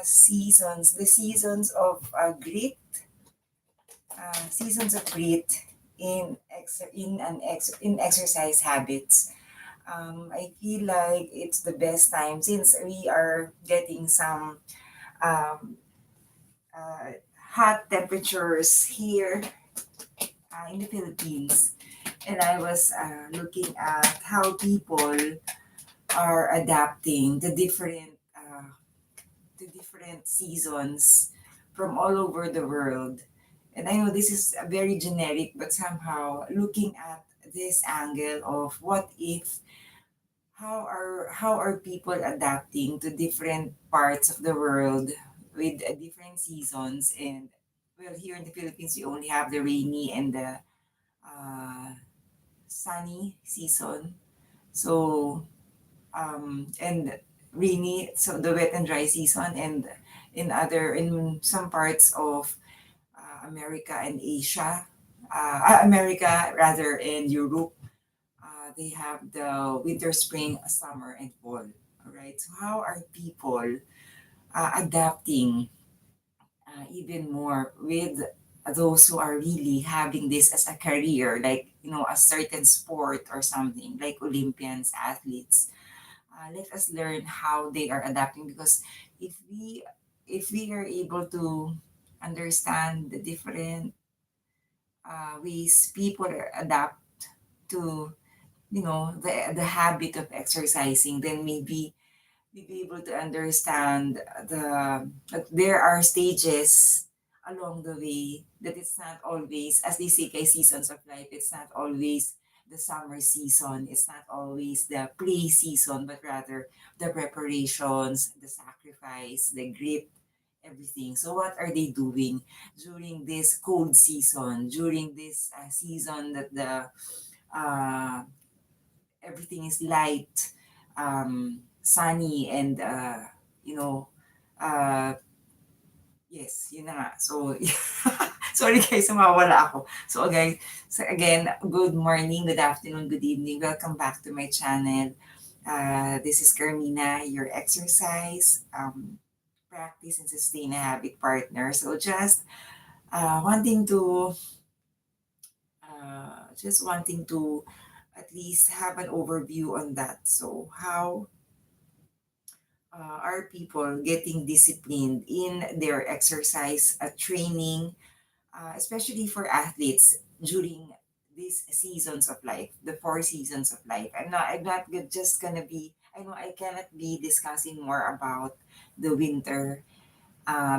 seasons, the seasons of grit, seasons of grit in exercise habits. I feel like it's the best time since we are getting some um, uh, hot temperatures here in the Philippines, and I was looking at how people are adapting the different seasons from all over the world. And I know this is very generic, but somehow looking at this angle of what if, how are people adapting to different parts of the world with different seasons. And well, here in the Philippines we only have the rainy and the uh, sunny season. So and rainy, so the wet and dry season. And in some parts of America and Asia, America rather, and Europe, they have the winter, spring, summer, and fall. All right. So how are people adapting even more with those who are really having this as a career, like a certain sport or something, like Olympians, athletes. Let us learn how they are adapting, because if we if we are able to understand the different ways people adapt to the habit of exercising, then maybe we'll be able to understand that there are stages along the way, that it's not always, as they say, guys, seasons of life. It's not always the summer season, it's not always the play season, but rather the preparations, the sacrifice, the grit, everything. So what are they doing during this cold season, during this season that the uh, everything is light, sunny, and you know, uh, yes, yun na nga. So, sorry guys, mawala ako. So guys, so again, good morning, good afternoon, good evening. Welcome back to my channel. This is Karmina, your exercise, practice and sustain a habit partner. So just wanting to at least have an overview on that. So how are people getting disciplined in their exercise training, especially for athletes during these seasons of life, the 4 seasons of life. Just gonna be. I know I cannot be discussing more about the winter,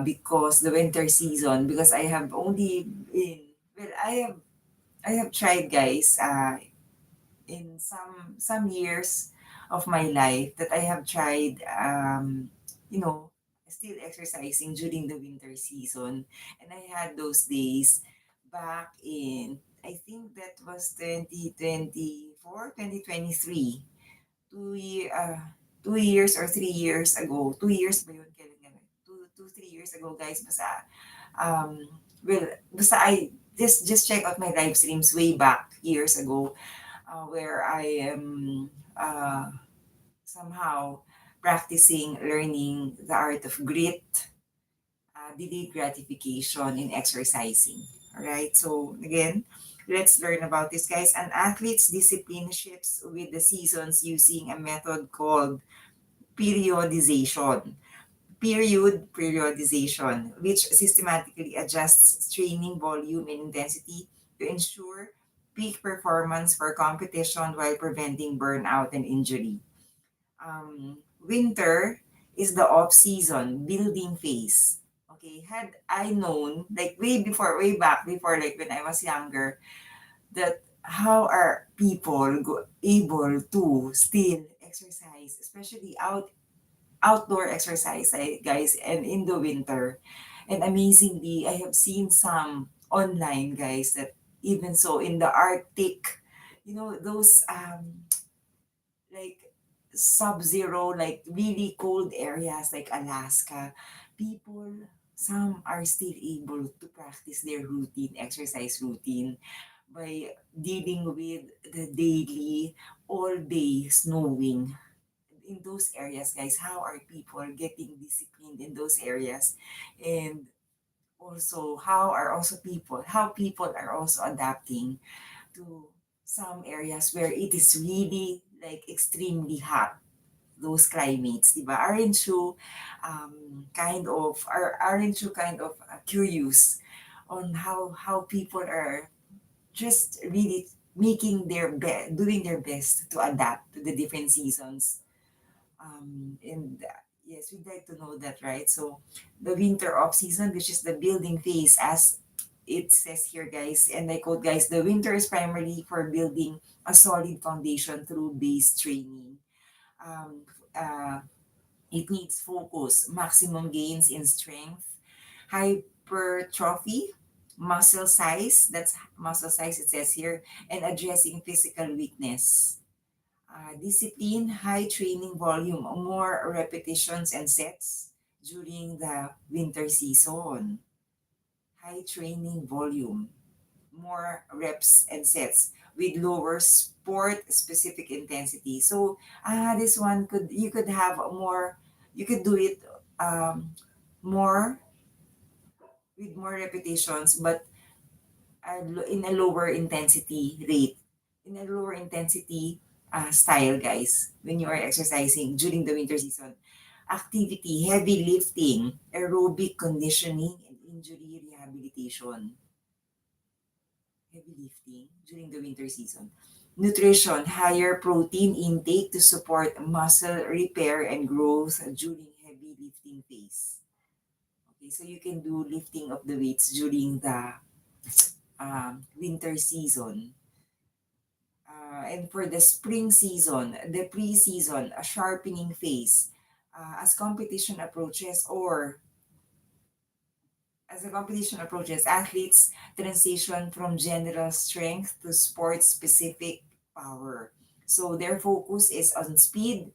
because the winter season, because I have only been well, I have tried, guys, in some years of my life, that I have tried, you know, still exercising during the winter season. And I had those days back in, I think that was 2024, 2023, 2 year, 2 years or 3 years ago. 2 years ba yun? Kailan ganun? 3 years ago, guys. Um, basta I just check out my live streams way back years ago, where I am somehow practicing learning the art of grit, delayed gratification in exercising. All right. So again, let's learn about this, guys. An athlete's discipline shifts with the seasons using a method called periodization. Periodization, which systematically adjusts training volume and intensity to ensure peak performance for competition while preventing burnout and injury. Winter is the off-season building phase. Okay, had I known, like way back before, like when I was younger, that how are people able to still exercise, especially outdoor exercise, guys, and in the winter. And amazingly, I have seen some online, guys, that even so in the Arctic, those like sub-zero, like really cold areas like Alaska, people, some are still able to practice their routine, exercise routine, by dealing with the daily all day snowing. in those areas, guys, how are people getting disciplined in those areas, and also how people are also adapting to some areas where it is really like extremely hot, those climates, di ba? Aren't you kind of curious on how people are just really doing their best to adapt to the different seasons. And yes, we'd like to know that, right? So the winter off season, which is the building phase, as it says here, guys, and I quote, guys, the winter is primarily for building a solid foundation through base training. Um, uh, it needs focus, maximum gains in strength, hypertrophy, muscle size, it says here, and addressing physical weakness. Discipline, high training volume, more repetitions and sets during the winter season. High training volume, more reps and sets with lower sport specific intensity. So this one you could have more, you could do it um, more with more repetitions, but in a lower intensity rate, in a lower intensity style, guys, when you are exercising during the winter season. Activity, heavy lifting, aerobic conditioning, and injury rehabilitation. Heavy lifting during the winter season. Nutrition, higher protein intake to support muscle repair and growth during heavy lifting phase. Okay, so you can do lifting of the weights during the winter season. And for the spring season, the pre-season, a sharpening phase. As competition approaches, or as the competition approaches, athletes transition from general strength to sport-specific power. So their focus is on speed,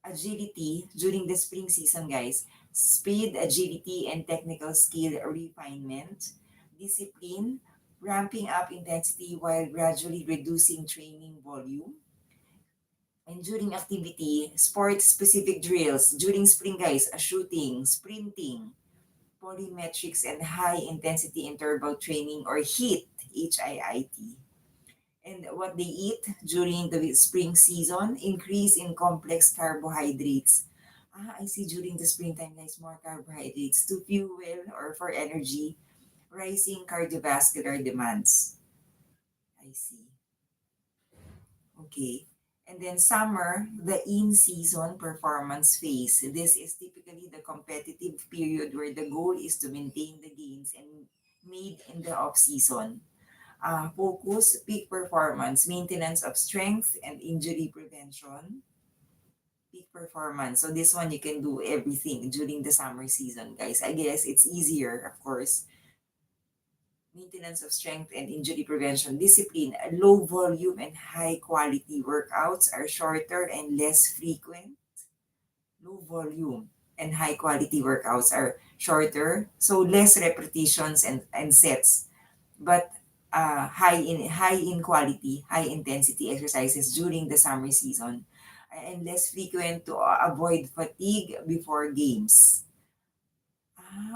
agility during the spring season, guys. Speed, agility, and technical skill refinement. Discipline, ramping up intensity while gradually reducing training volume. And during activity, sport-specific drills. During spring, guys, shooting, sprinting, polymetrics, and high-intensity interval training, or HIIT. And what they eat during the spring season, increase in complex carbohydrates. I see during the springtime, guys, more carbohydrates to fuel or for energy, rising cardiovascular demands. I see. Okay. And then summer, the in-season performance phase. This is typically the competitive period where the goal is to maintain the gains and made in the off-season. Focus, peak performance, maintenance of strength and injury prevention, peak performance. So this one you can do everything during the summer season, guys. I guess it's easier, of course. Maintenance of strength and injury prevention, discipline, low volume and high quality workouts are shorter and less frequent. Low volume and high quality workouts are shorter, so less repetitions and sets, but high in quality, high intensity exercises during the summer season, and less frequent to avoid fatigue before games.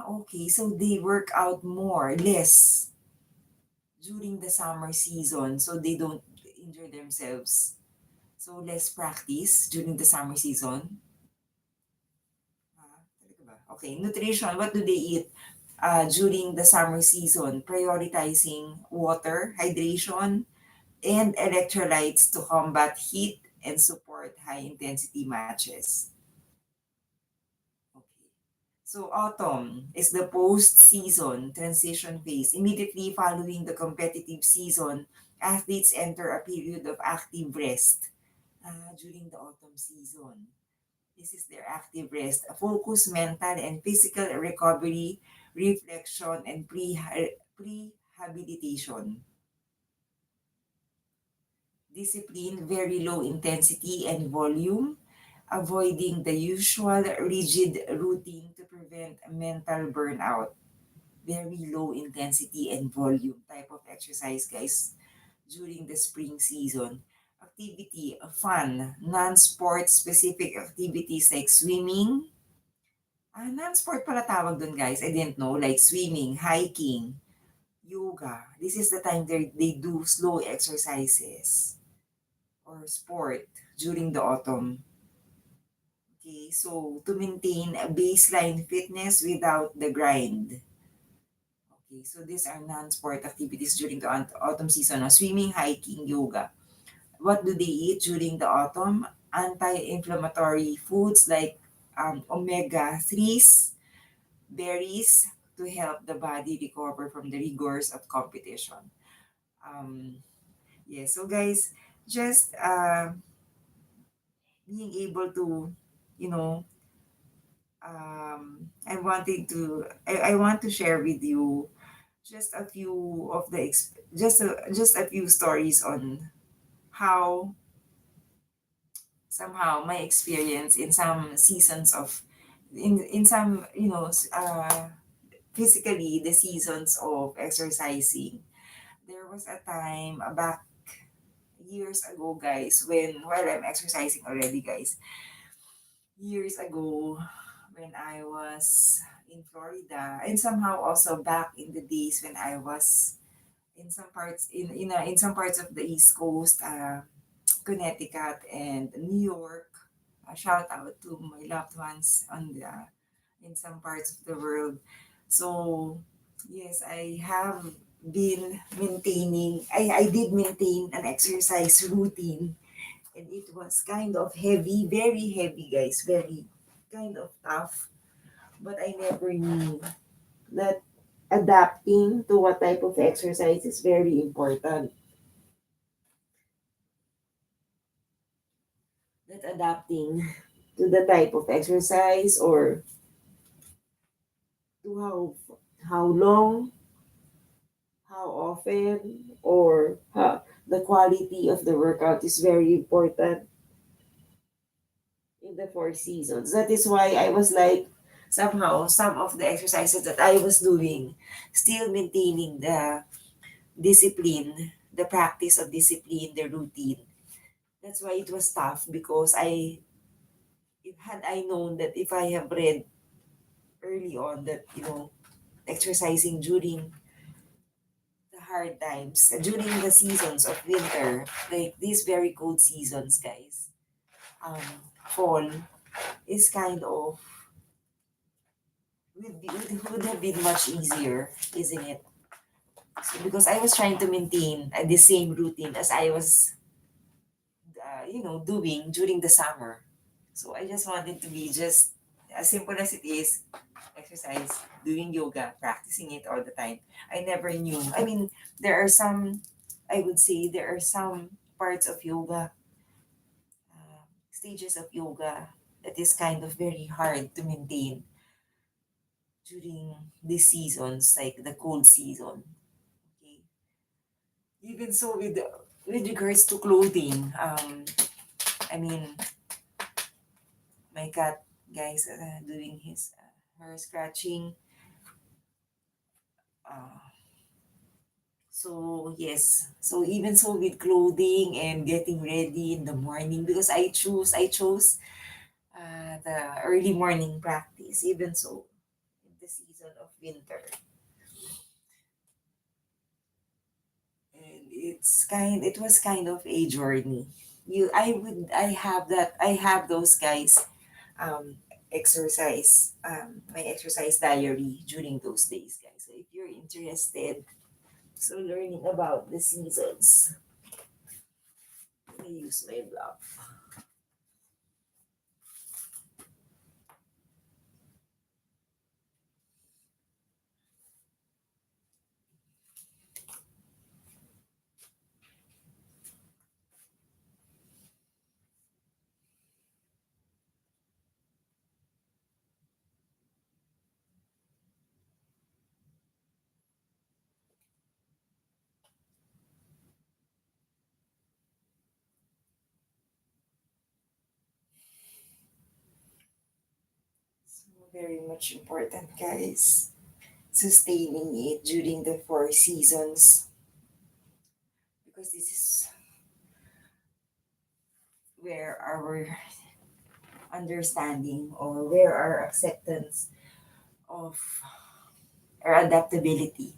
Okay, so they work out more, less during the summer season, so they don't injure themselves. So less practice during the summer season. Talaga ba? Okay, nutrition, what do they eat during the summer season? Prioritizing water, hydration, and electrolytes to combat heat and support high-intensity matches. Okay. So autumn is the post-season transition phase. Immediately following the competitive season, athletes enter a period of active rest during the autumn season. This is their active rest. Focus, mental, and physical recovery, reflection, and prehabilitation. Discipline, very low intensity and volume, avoiding the usual rigid routine to prevent mental burnout. Very low intensity and volume type of exercise, guys, during the spring season. activity, fun, non-sport specific activities like swimming. Non-sport pala tawag dun guys. I didn't know. Like swimming, hiking, yoga. This is the time they do slow exercises or sport during the autumn. Okay, so to maintain a baseline fitness without the grind. Okay, so these are non-sport activities during the autumn season. Swimming, hiking, yoga. What do they eat during the autumn? Anti-inflammatory foods like omega-3s, berries to help the body recover from the rigors of competition. Um, yeah, so guys, just being able to, you know, I want to share with you just a few of the just a few stories on how somehow my experience in some seasons of in some physically the seasons of exercising. There was a time back years ago, guys, when while I'm exercising already, guys, years ago when I was in Florida, and somehow also back in the days when I was in some parts in some parts of the East Coast, Connecticut and New York. A shout out to my loved ones on the in some parts of the world. So yes, I have been maintaining. I did maintain an exercise routine, and it was kind of heavy, very heavy, guys, very kind of tough. But I never knew that adapting to what type of exercise is very important. That adapting to the type of exercise or to how long, how often, or the quality of the workout is very important in the four seasons. That is why I was like, somehow, some of the exercises that I was doing, still maintaining the discipline, the practice of discipline, the routine. That's why it was tough because if had I known that if I have read early on that, exercising during the hard times, during the seasons of winter, like these very cold seasons, guys, um, fall is kind of would have been much easier, isn't it? So, because I was trying to maintain the same routine as I was, doing during the summer. So I just wanted to be just as simple as it is, exercise, doing yoga, practicing it all the time. I never knew. I mean, there are some, I would say, there are some parts of yoga, stages of yoga that is kind of very hard to maintain during these seasons, like the cold season. Okay. Even so, with regards to clothing, I mean, my cat, guys, doing his her scratching. Uh, so yes, so even so with clothing and getting ready in the morning because I chose the early morning practice. Even so, in the season of winter, and it was kind of a journey. I have those guys exercise my exercise diary during those days, guys. So if you're interested, so learning about the seasons, let me use my blog. So very much important, guys, sustaining it during the 4 seasons, because this is where our understanding or where our acceptance of our adaptability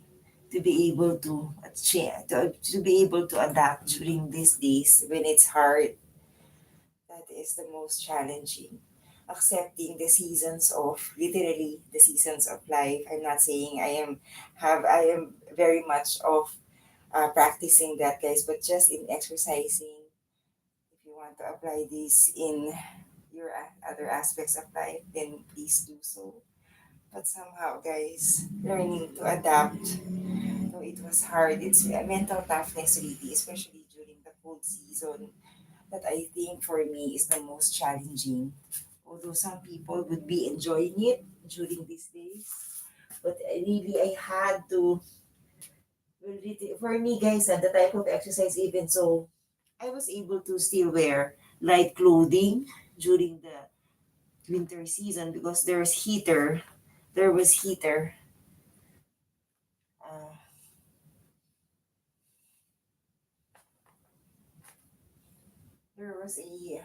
to be able to change, to be able to adapt during these days when it's hard. That is the most challenging. Accepting the seasons of literally the seasons of life. I'm not saying I am very much of practicing that, guys, but just in exercising. If you want to apply this in your other aspects of life, then please do so. But somehow, guys, learning to adapt, though it was hard, it's a mental toughness really, especially during the cold season, that I think for me is the most challenging. Although some people would be enjoying it during these days, but I had to. Well, for me, guys, the type of exercise, even so, I was able to still wear light clothing during the winter season because there's heater. There was heater. Uh, there was a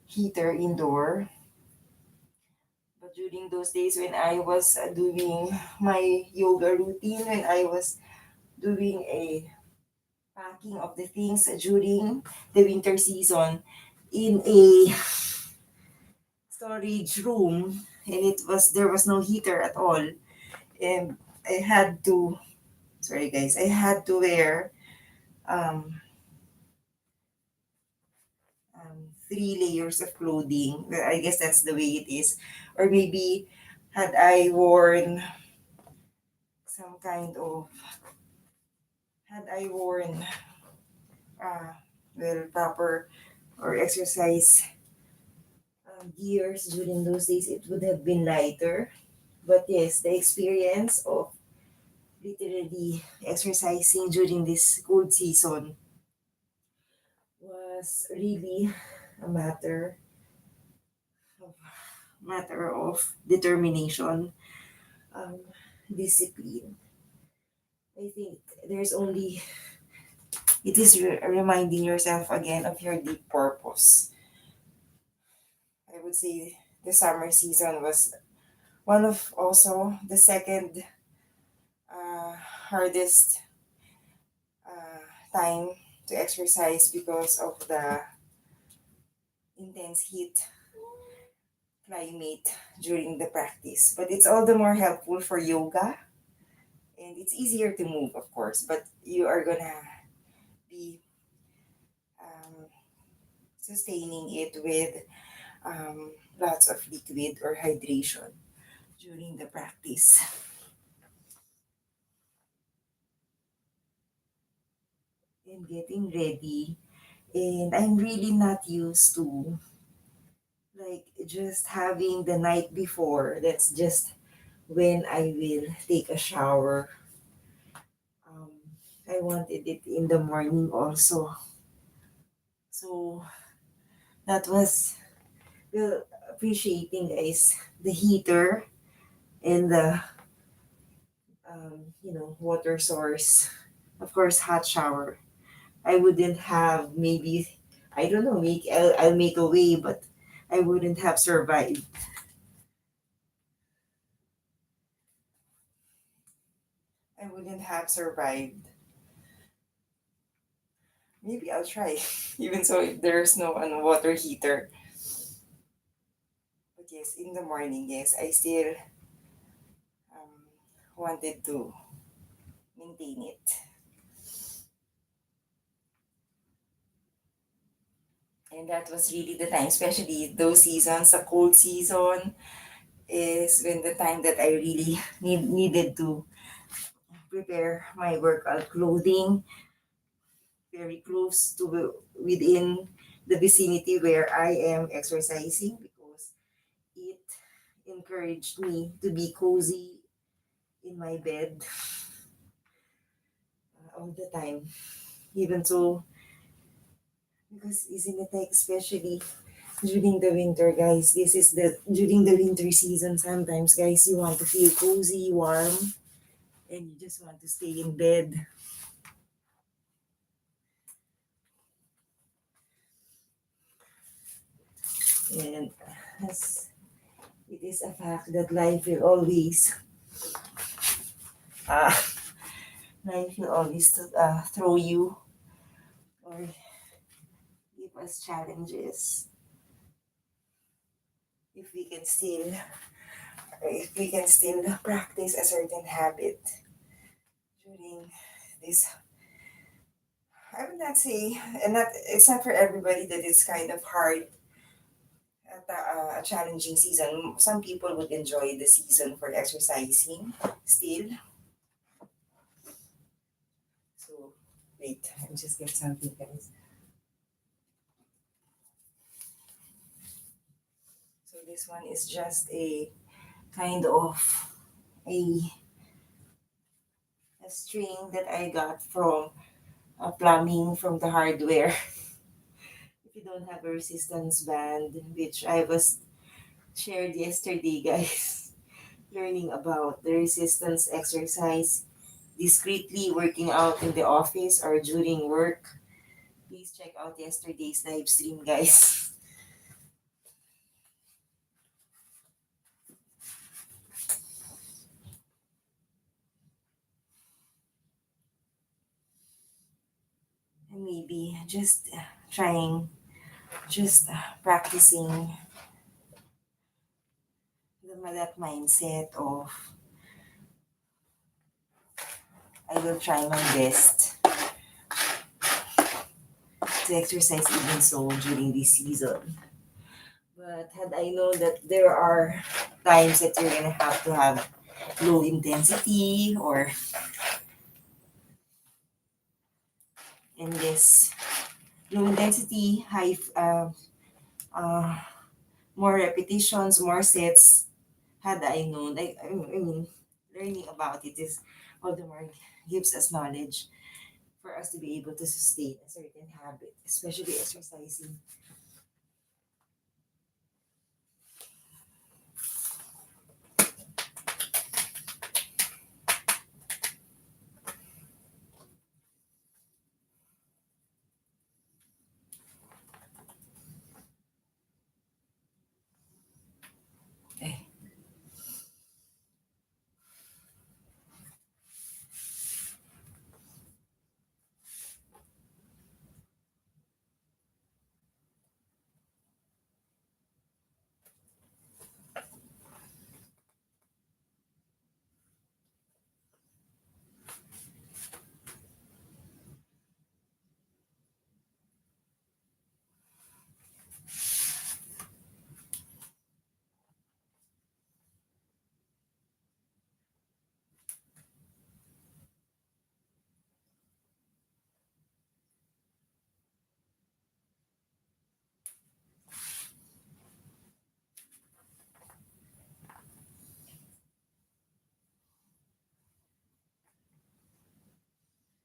heater indoor. But during those days when I was doing my yoga routine, when I was doing a packing of the things during the winter season in a storage room, and it was there was no heater at all, and I had to sorry guys, I had to wear um, 3 layers of clothing. Well, I guess that's the way it is. Or maybe had I worn some kind of had I worn uh, proper or exercise gears during those days, it would have been lighter. But yes, the experience of literally exercising during this cold season was really a of, matter of determination, um, discipline. I think there's only it is reminding yourself again of your deep purpose. I would say the summer season was one of also the second hardest uh, time to exercise because of the intense heat climate during the practice. But it's all the more helpful for yoga, and it's easier to move, of course. But you are gonna be um, sustaining it with lots of liquid or hydration during the practice and getting ready. And I'm really not used to like just having the night before. That's just when I will take a shower. Um, I wanted it in the morning also. So that was well appreciating guys the heater and the water source. Of course, hot shower. I wouldn't have maybe I don't know make I'll make a way, but I wouldn't have survived. I wouldn't have survived. Maybe I'll try, even so if there's no water heater. But yes, in the morning, yes, I still um, wanted to maintain it. And that was really the time, especially those seasons, the cold season is when the time that I really needed to prepare my workout clothing very close to within the vicinity where I am exercising because it encouraged me to be cozy in my bed all the time. Even so, because isn't it like especially during the winter, guys? This is the during the winter season. Sometimes, guys, you want to feel cozy, warm, and you just want to stay in bed. And as it is a fact that life will always, uh, throw you or give us challenges if we can still practice a certain habit during this. I would not say, and not it's not for everybody that it's kind of hard at a challenging season. Some people would enjoy the season for exercising still. So wait, let me just get something, guys. So this one is just a kind of a, a string that I got from plumbing from the hardware. If you don't have a resistance band, which I was shared yesterday, guys, learning about the resistance exercise discreetly working out in the office or during work, please check out yesterday's live stream, guys. And maybe just trying, just practicing that mindset of I will try my best to exercise even so during this season. But had I known that there are times that you're gonna have to have low intensity or in this low intensity, uh, more repetitions, more sets. Had I known, I mean, learning about it is all the more gives us knowledge for us to be able to sustain a certain habit, especially exercising. Eh,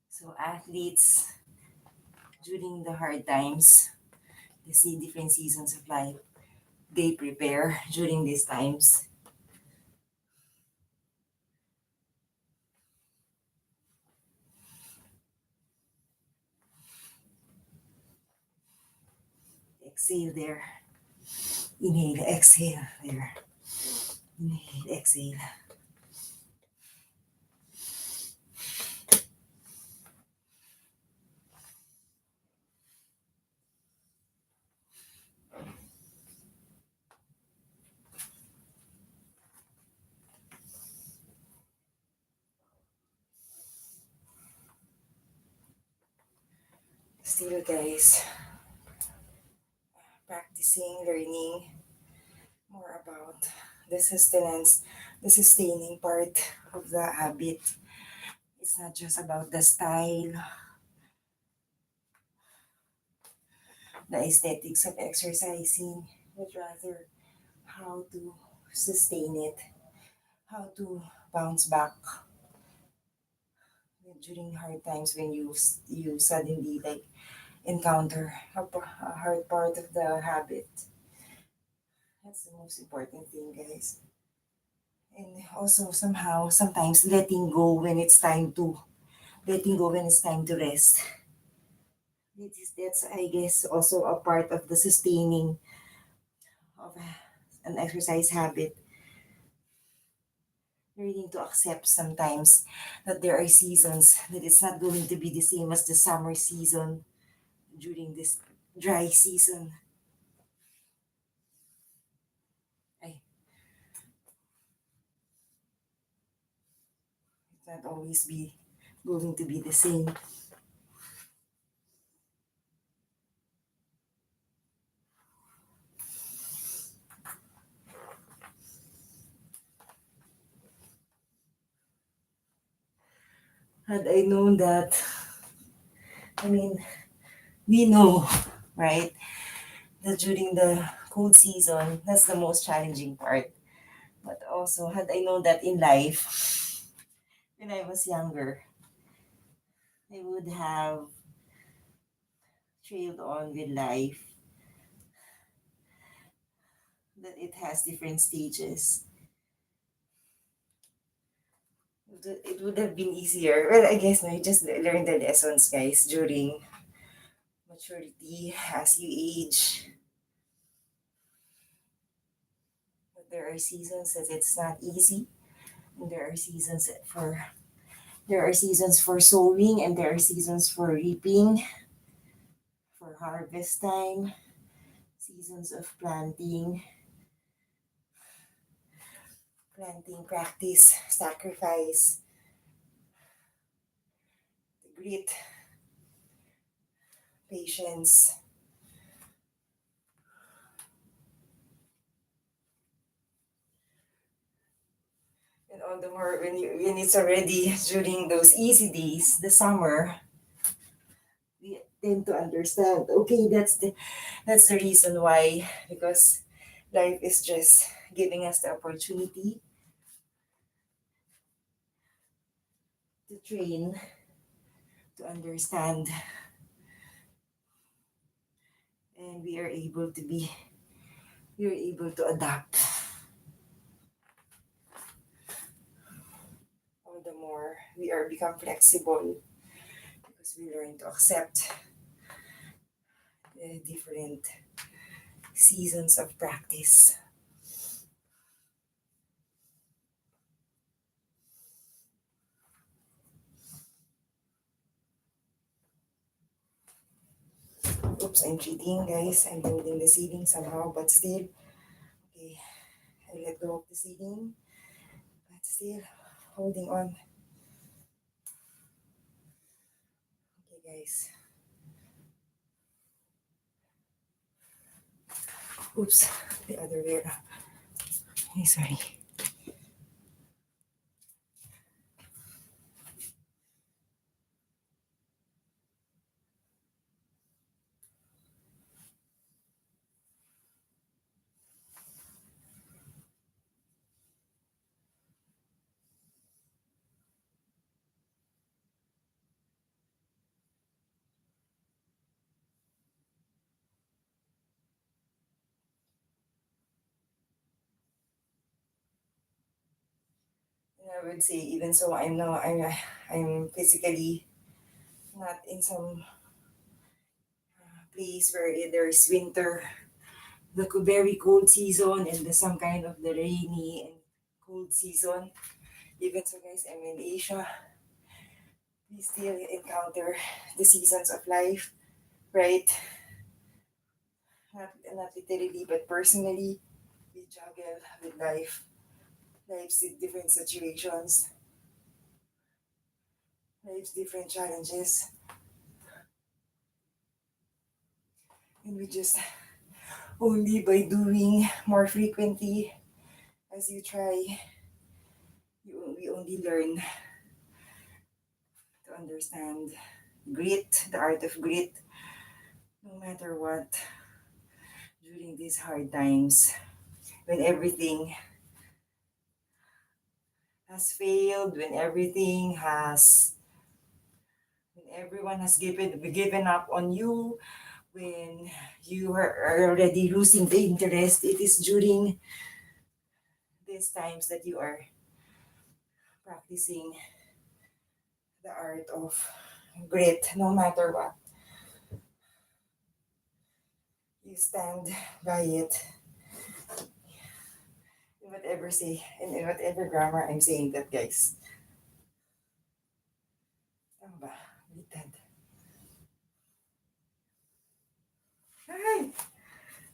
So athletes during the hard times, they see different seasons of life. They prepare during these times. Exhale there. Inhale, exhale there. Inhale, exhale. Still, guys, practicing, learning more about the sustenance, the sustaining part of the habit. It's not just about the style, the aesthetics of exercising, but rather how to sustain it, how to bounce back during hard times when you suddenly like encounter a hard part of the habit. That's the most important thing, guys. And also somehow sometimes letting go when it's time to rest. That's I guess also a part of the sustaining of an exercise habit, learning to accept sometimes that there are seasons that it's not going to be the same as the summer season during this dry season. Ay, it's not always be going to be the same. Had I known that, I mean, we know, right, that during the cold season, that's the most challenging part. But also, had I known that in life, when I was younger, I would have trailed on with life, that it has different stages. It would have been easier. Well, I guess no, you just learn the lessons, guys, during maturity as you age. But there are seasons that it's not easy, and there are seasons for sowing, and there are seasons for reaping, for harvest time, seasons of planting practice, sacrifice, grit, patience, and all the more when it's already during those easy days, the summer, we tend to understand. Okay, that's the reason why, because life is just giving us the opportunity to train, to understand, and we are able to adapt. All the more we are become flexible because we learn to accept the different seasons of practice. Oops, I'm cheating, guys. I'm holding the ceiling somehow, but still, okay, I let go of the ceiling, but still holding on. Okay, guys. Oops, the other way around. Okay, sorry. And I would say, even so, I'm physically not in some place where there's winter, the very cold season, and the some kind of the rainy and cold season. Even so, guys, I'm in Asia. We still encounter the seasons of life, right? Not literally, but personally, we juggle with life's different situations, life's different challenges, and we just only by doing more frequently as you try, we only learn to understand grit, the art of grit, no matter what, during these hard times when everything has failed, when everyone has given up on you, when you are already losing the interest. It is during these times that you are practicing the art of grit, no matter what. You stand by it whatever say, and in whatever grammar I'm saying that, guys. Tama ba? Baliktad. Ay!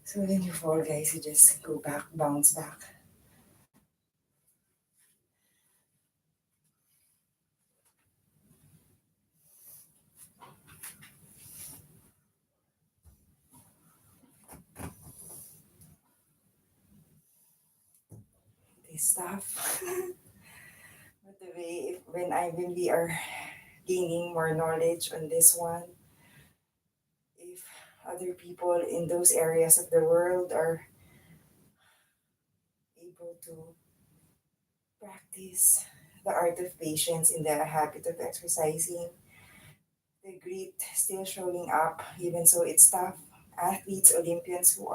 So when you fall, guys, you just go back, bounce back. This stuff. But the way, when we are gaining more knowledge on this one, if other people in those areas of the world are able to practice the art of patience in the habit of exercising, the grit still showing up, even so it's tough. Athletes, Olympians who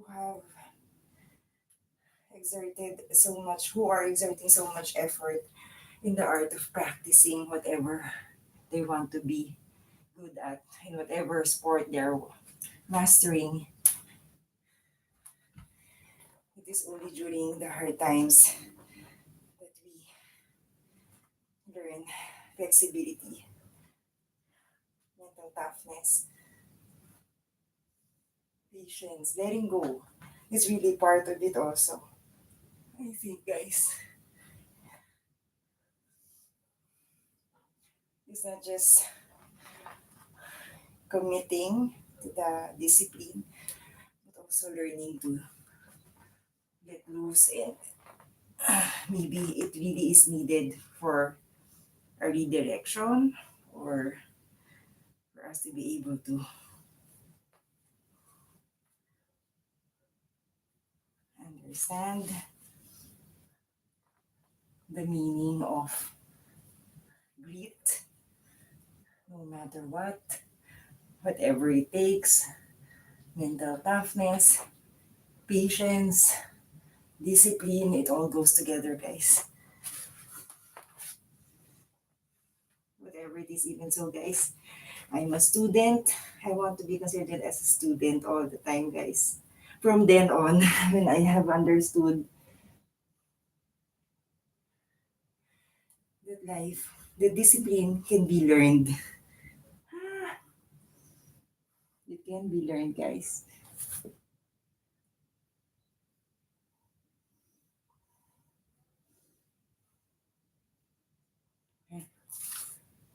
have exerted so much, who are exerting so much effort in the art of practicing whatever they want to be good at, in whatever sport they're mastering. It is only during the hard times that we learn flexibility, mental toughness, patience, letting go is really part of it also. I think, guys, it's not just committing to the discipline, but also learning to let loose, and maybe it really is needed for a redirection, or for us to be able to understand the meaning of grit, no matter what, whatever it takes, mental toughness, patience, discipline, it all goes together, guys. Whatever it is, even so, guys, I'm a student. I want to be considered as a student all the time, guys. From then on, when I have understood that life, the discipline can be learned. It can be learned, guys.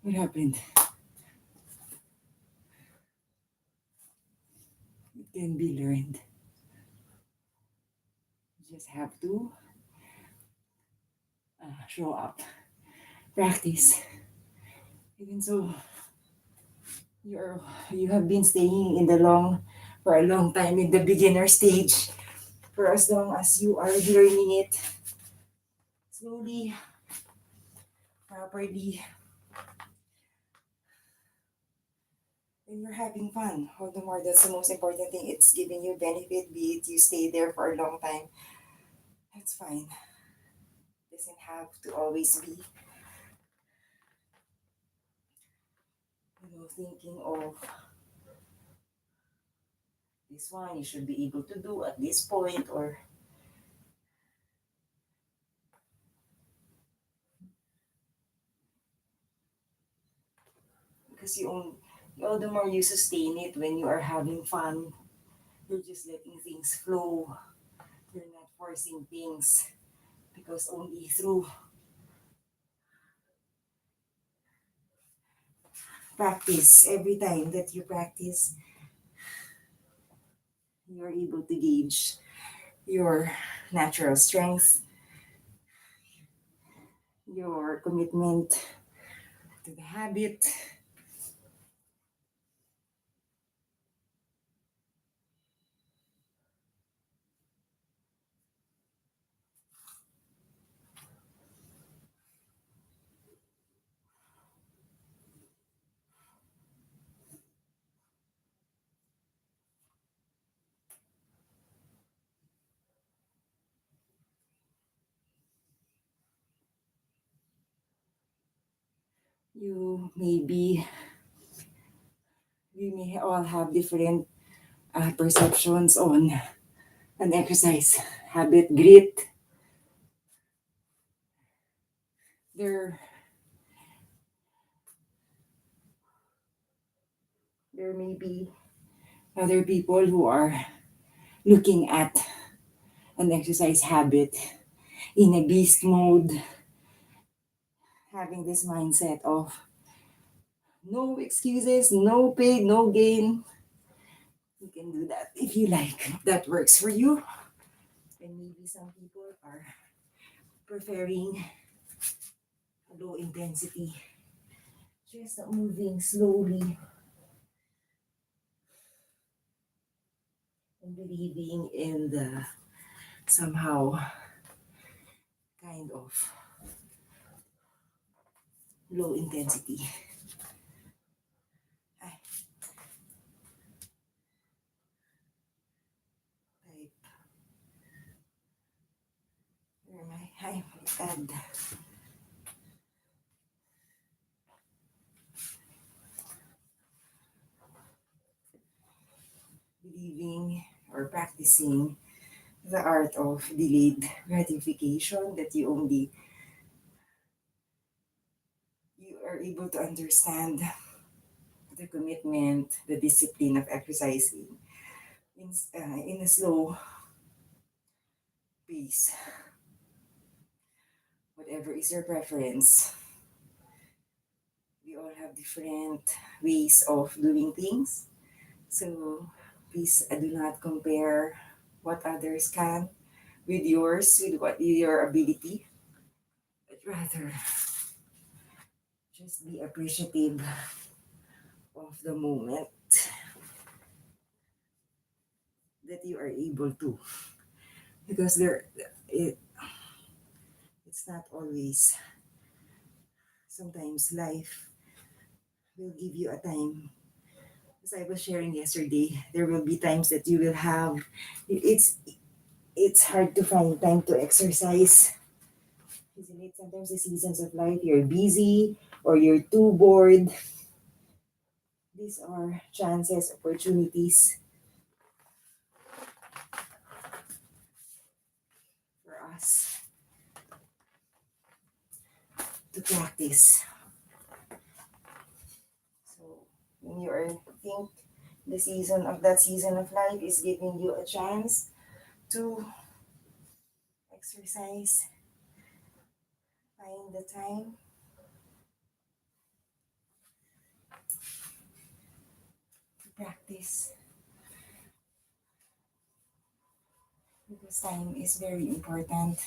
What happened? It can be learned. You just have to show up, practice. Even so, you're you have been staying in the long for a long time in the beginner stage. For as long as you are learning it slowly, properly, and you're having fun. All the more, that's the most important thing. It's giving you benefit, be it you stay there for a long time. That's fine. Doesn't have to always be, thinking of this one you should be able to do at this point, or because all the more you sustain it when you are having fun. You're just letting things flow. You're not forcing things, because only through practice, every time that you practice, you're able to gauge your natural strength, your commitment to the habit. You maybe We may all have different perceptions on an exercise. habit, grit. There, there may be other people who are looking at an exercise habit in a beast mode, having this mindset of no excuses, no pain, no gain. You can do that if you like. That works for you. And maybe some people are preferring low intensity, just moving slowly and believing in the somehow kind of low intensity. Ay, type, where am I? Hi, add. Believing or practicing the art of delayed gratification, that you are able to understand the commitment, the discipline of exercising in a slow pace, whatever is your preference. We all have different ways of doing things. So please do not compare what others can with yours, with what your ability, but rather just be appreciative of the moment that you are able to. Because it, it's not always, sometimes life will give you a time. As I was sharing yesterday, there will be times that you will have, it's it's hard to find time to exercise. Isn't it? Sometimes the seasons of life, you're busy or you're too bored. These are chances, opportunities for us to practice. So when you are think the season of that season of life is giving you a chance to exercise, find the time to practice, because time is very important.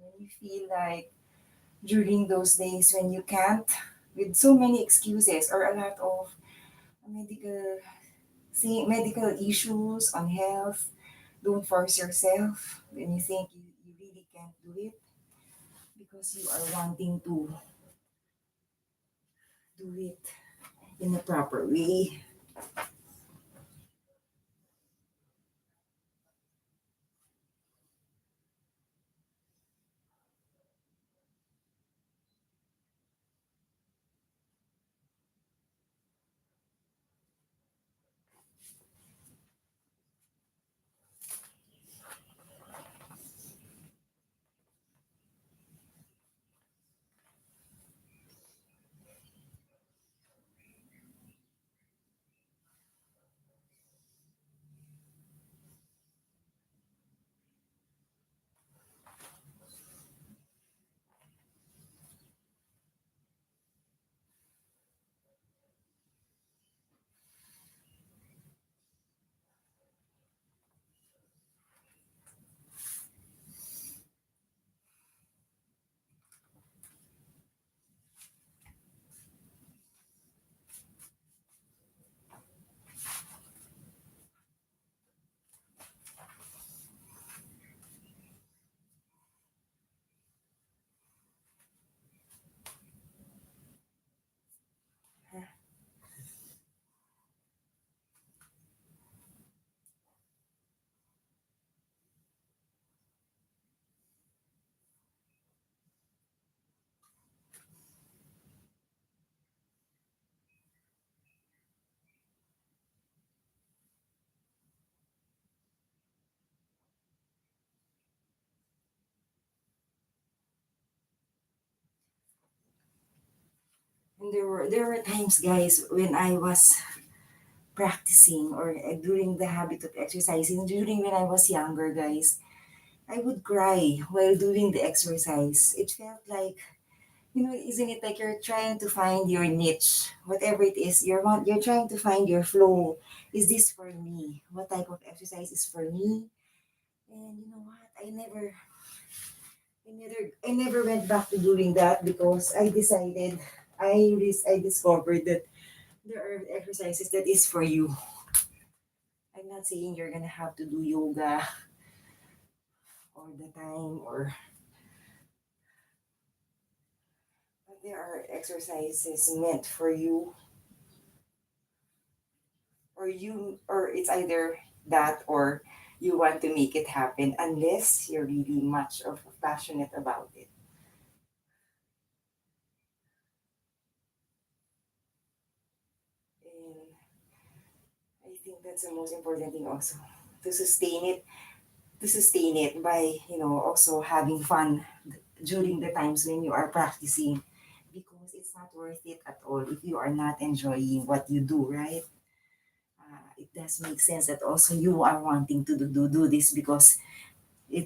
When you feel like during those days when you can't, with so many excuses or a lot of medical medical issues on health, don't force yourself when you think you really can't do it, because you are wanting to do it in a proper way. And there were times, guys, when I was practicing or during the habit of exercising, during when I was younger, guys, I would cry while doing the exercise. It felt like, isn't it like you're trying to find your niche, whatever it is, you're trying to find your flow. Is this for me? What type of exercise is for me? And you know what? I never went back to doing that because I decided, I discovered that there are exercises that is for you. I'm not saying you're gonna have to do yoga all the time, or but there are exercises meant for you, or it's either that or you want to make it happen unless you're really much of passionate about it. And I think that's the most important thing also, to sustain it, by also having fun during the times when you are practicing, because it's not worth it at all if you are not enjoying what you do, right? It does make sense that also you are wanting to do this because it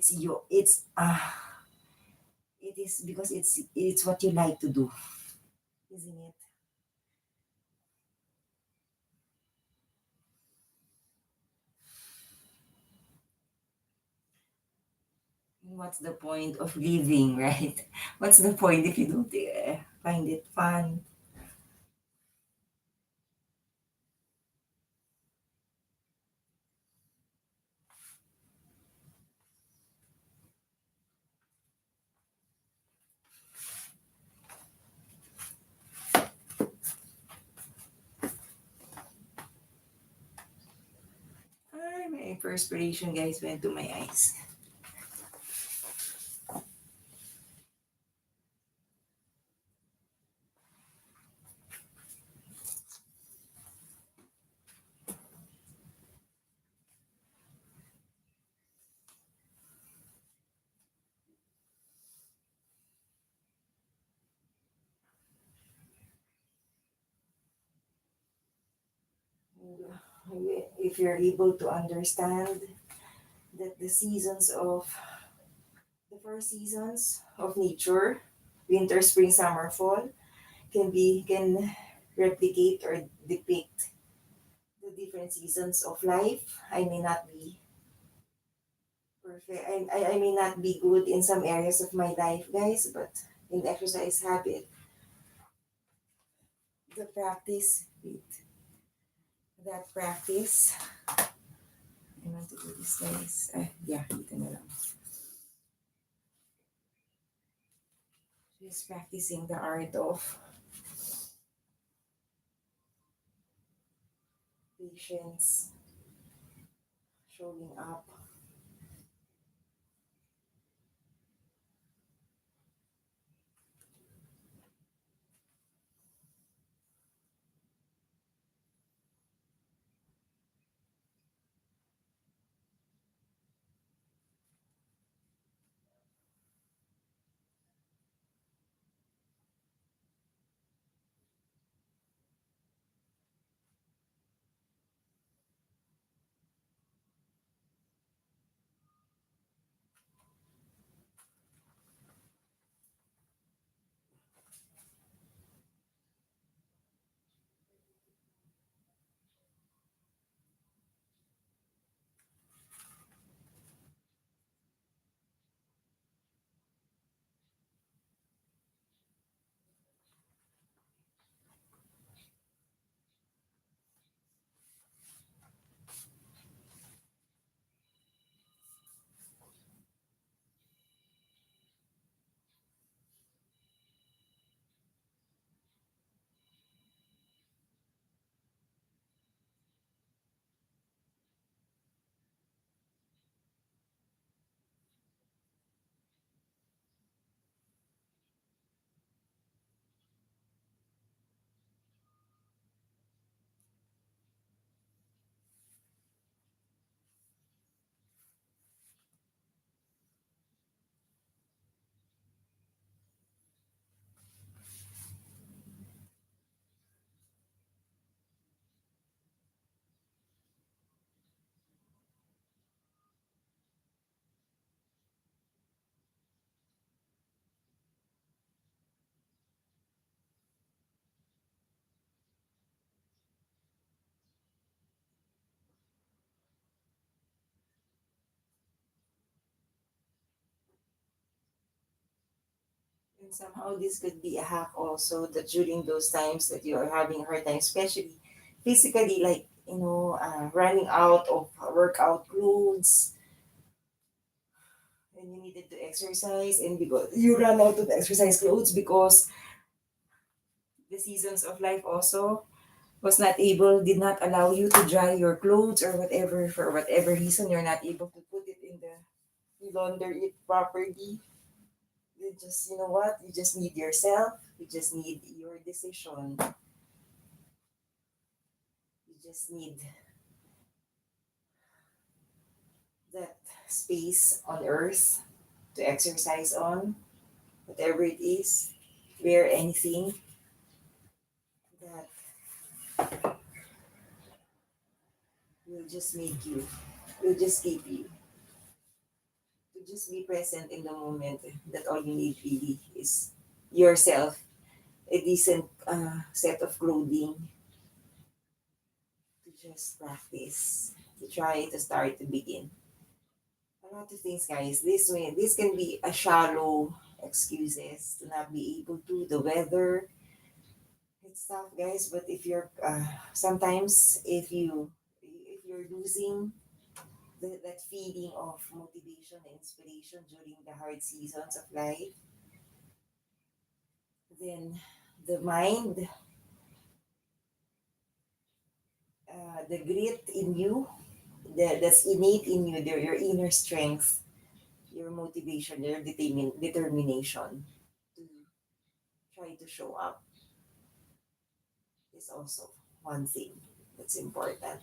is because it's what you like to do, isn't it? And what's the point of living, right? What's the point if you don't find it fun? My perspiration, guys, went to my eyes. If you're able to understand that the 4 seasons of nature, winter, spring, summer, fall, can replicate or depict the different seasons of life. I may not be perfect. I may not be good in some areas of my life, guys, but in exercise habit, the practice, wait, that practice, I want to do this, guys. Yeah, dito na lang. Just practicing the art of patience, showing up. And somehow this could be a hack also that during those times that you are having a hard time, especially physically, like, running out of workout clothes and you needed to exercise, and because you run out of exercise clothes because the seasons of life also was not able, did not allow you to dry your clothes or whatever, for whatever reason, you're not able to put it in the, you launder it properly. You just, you know what? You just need yourself. You just need your decision. You just need that space on earth to exercise on, whatever it is, wear anything that will just make you, will just keep you to just be present in the moment. That all you need really is yourself, a decent set of clothing to just practice, to try to start to begin. A lot of things, guys. This can be a shallow excuses to not be able to. The weather, it's tough, guys. But if you're sometimes if you're losing that feeling of motivation and inspiration during the hard seasons of life, then the mind, the grit in you, that's innate in you, your inner strength, your motivation, your determination to try to show up is also one thing that's important.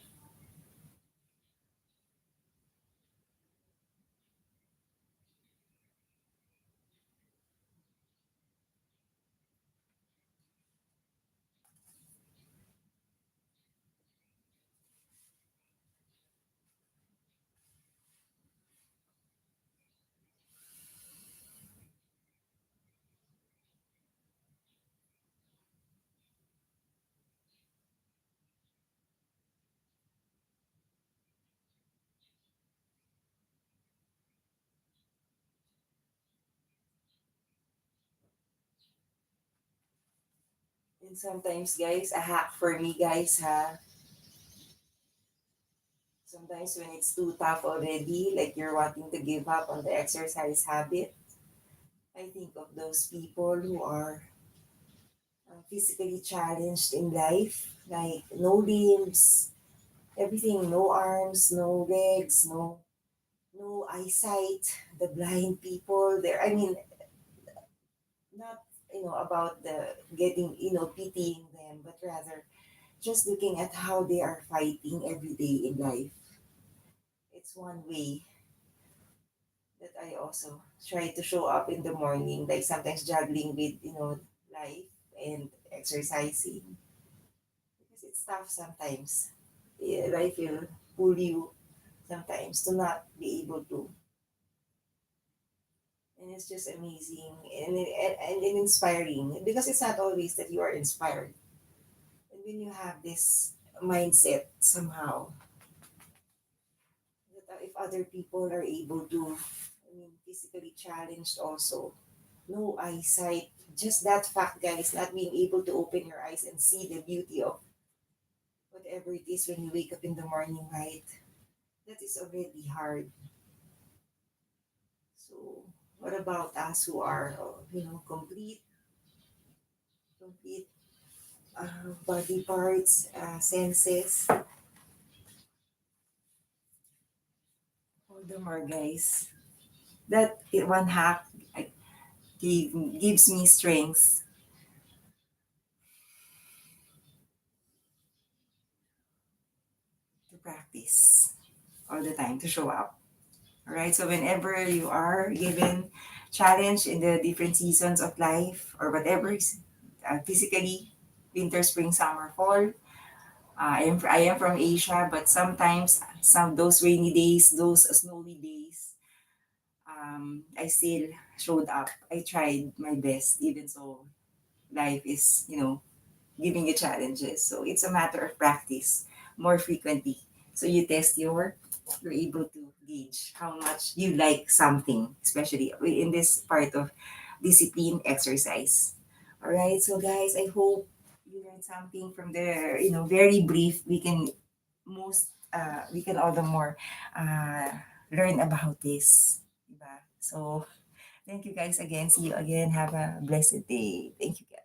And sometimes, guys, a hack for me, guys, sometimes when it's too tough already, like you're wanting to give up on the exercise habit, I think of those people who are physically challenged in life, like no limbs, everything, no arms, no legs, no eyesight, the blind people there. I mean, not about the getting, pitying them, but rather just looking at how they are fighting every day in life. It's one way that I also try to show up in the morning, like sometimes juggling with, life and exercising. Because it's tough sometimes. Yeah, life will pull you sometimes to not be able to. And it's just amazing and inspiring because it's not always that you are inspired. And when you have this mindset somehow, that if other people are able to, I mean, physically challenged also, no eyesight, just that fact, guys, not being able to open your eyes and see the beauty of whatever it is when you wake up in the morning, right? That is already hard. So, what about us who are, complete body parts, senses? All the more, guys. That one hack gives me strength to practice all the time, to show up. All right. So whenever you are given challenge in the different seasons of life or whatever, physically, winter, spring, summer, fall. I am from Asia, but sometimes some those rainy days, those snowy days, I still showed up. I tried my best, even so life is, giving you challenges. So it's a matter of practice more frequently. So you're able to gauge how much you like something, especially in this part of discipline exercise. All right, so guys, I hope you learned something from the very brief. We can all the more uh, learn about this. Diba? So thank you guys again. See you again. Have a blessed day. Thank you guys.